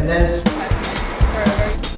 and then Start over.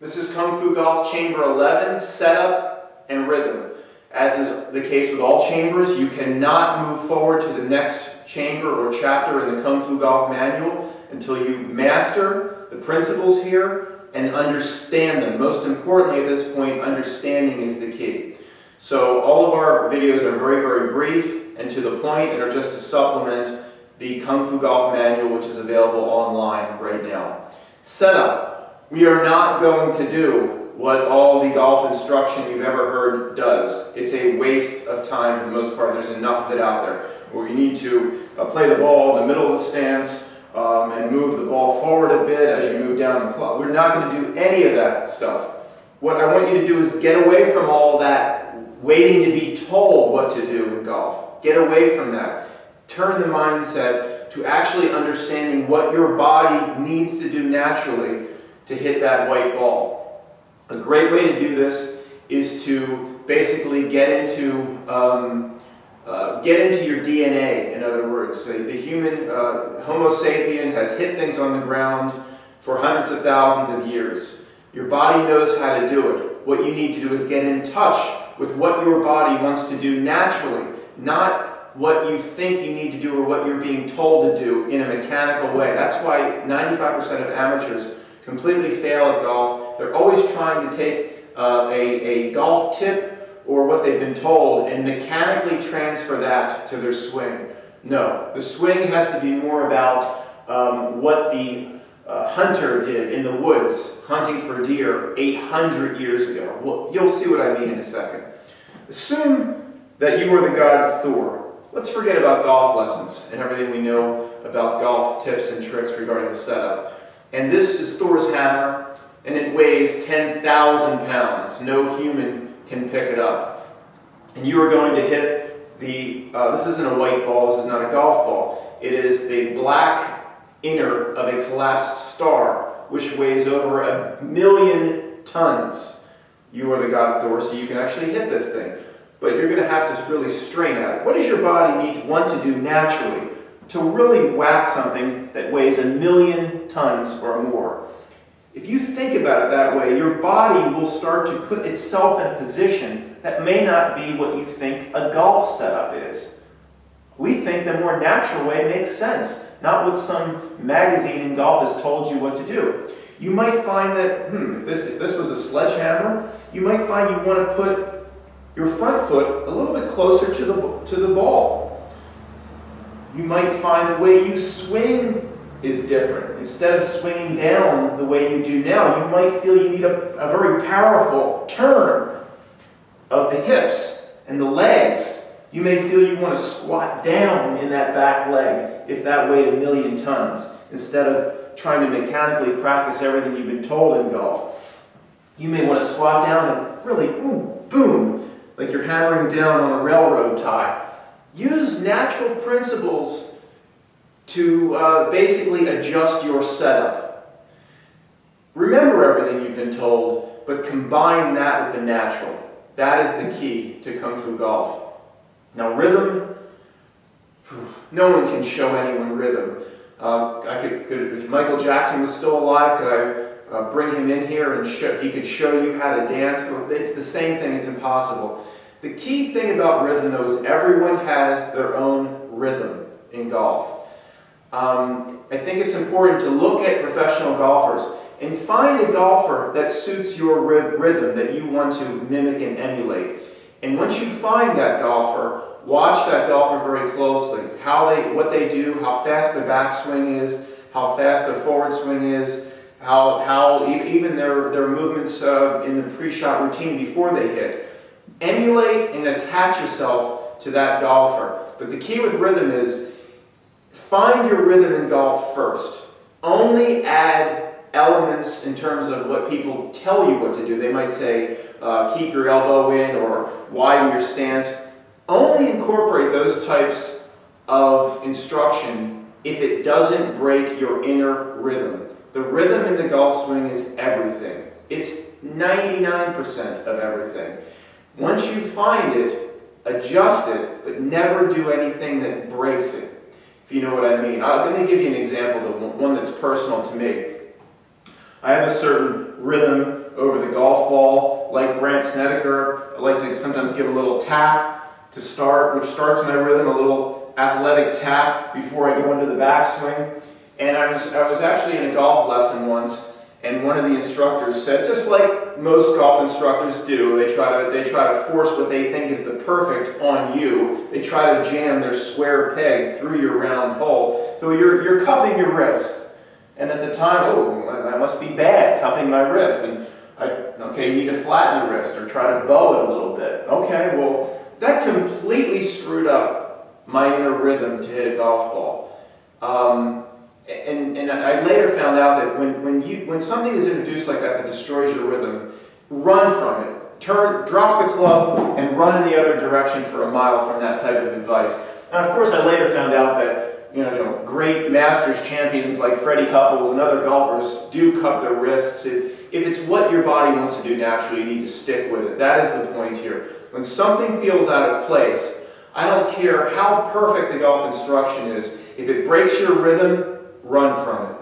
This is Kung Fu Golf Chamber 11, setup and rhythm. As is the case with all chambers, you cannot move forward to the next chamber or chapter in the Kung Fu Golf Manual until you master the principles here and understand them. Most importantly at this point, understanding is the key. So all of our videos are very, very brief and to the point and are just to supplement the Kung Fu Golf Manual, which is available online right now. Setup. We are not going to do what all the golf instruction you've ever heard does. It's a waste of time for the most part. There's enough of it out there. Where you need to play the ball in the middle of the stance and move the ball forward a bit as you move down the club. We're not going to do any of that stuff. What I want you to do is get away from all that waiting to be told what to do in golf. Get away from that. Turn the mindset to actually understanding what your body needs to do naturally to hit that white ball. A great way to do this is to basically get into your DNA, in other words. The human Homo sapien has hit things on the ground for hundreds of thousands of years. Your body knows how to do it. What you need to do is get in touch with what your body wants to do naturally, not what you think you need to do or what you're being told to do in a mechanical way. That's why 95% of amateurs completely fail at golf. They're always trying to take a golf tip or what they've been told and mechanically transfer that to their swing. No, the swing has to be more about what the hunter did in the woods, hunting for deer 800 years ago. Well, you'll see what I mean in a second. Assume that you are the god Thor. Let's forget about golf lessons and everything we know about golf tips and tricks regarding the setup. And this is Thor's hammer, and it weighs 10,000 pounds. No human can pick it up. And you are going to hit this isn't a white ball, this is not a golf ball. It is the black inner of a collapsed star, which weighs over 1,000,000 tons. You are the god Thor, so you can actually hit this thing. But you're going to have to really strain at it. What does your body need to want to do naturally to really whack something that weighs 1,000,000 tons or more? If you think about it that way, your body will start to put itself in a position that may not be what you think a golf setup is. We think the more natural way makes sense, not what some magazine in golf has told you what to do. You might find that, if this was a sledgehammer, you might find you want to put your front foot a little bit closer to the ball. You might find the way you swing is different. Instead of swinging down the way you do now, you might feel you need a very powerful turn of the hips and the legs. You may feel you want to squat down in that back leg if that weighed 1,000,000 tons, instead of trying to mechanically practice everything you've been told in golf. You may want to squat down and really, boom, like you're hammering down on a railroad tie. Use natural principles to basically adjust your setup. Remember everything you've been told, but combine that with the natural. That is the key to Kung Fu Golf. Now rhythm, no one can show anyone rhythm. If Michael Jackson was still alive, could I bring him in here and he could show you how to dance? It's the same thing, it's impossible. The key thing about rhythm, though, is everyone has their own rhythm in golf. I think it's important to look at professional golfers and find a golfer that suits your rhythm that you want to mimic and emulate. And once you find that golfer, watch that golfer very closely. What they do, how fast their backswing is, how fast their forward swing is, how even their movements in the pre-shot routine before they hit. Emulate and attach yourself to that golfer. But the key with rhythm is find your rhythm in golf first. Only add elements in terms of what people tell you what to do. They might say, keep your elbow in or widen your stance. Only incorporate those types of instruction if it doesn't break your inner rhythm. The rhythm in the golf swing is everything. It's 99% of everything. Once you find it, adjust it, but never do anything that breaks it, if you know what I mean. I'm going to give you an example, the one that's personal to me. I have a certain rhythm over the golf ball, like Brandt Snedeker. I like to sometimes give a little tap to start, which starts my rhythm, a little athletic tap before I go into the backswing. And I was actually in a golf lesson once, and one of the instructors said, just like most golf instructors do, they try to force what they think is the perfect on you. They try to jam their square peg through your round hole. So you're cupping your wrist. And at the time, oh, that must be bad, cupping my wrist. And okay, you need to flatten your wrist or try to bow it a little bit. Okay, well, that completely screwed up my inner rhythm to hit a golf ball. And I later found out that when something is introduced like that destroys your rhythm, run from it. Drop the club and run in the other direction for a mile from that type of advice. And of course, I later found out that great Masters champions like Freddie Couples and other golfers do cup their wrists. If it's what your body wants to do naturally, you need to stick with it. That is the point here. When something feels out of place, I don't care how perfect the golf instruction is. If it breaks your rhythm, run from it.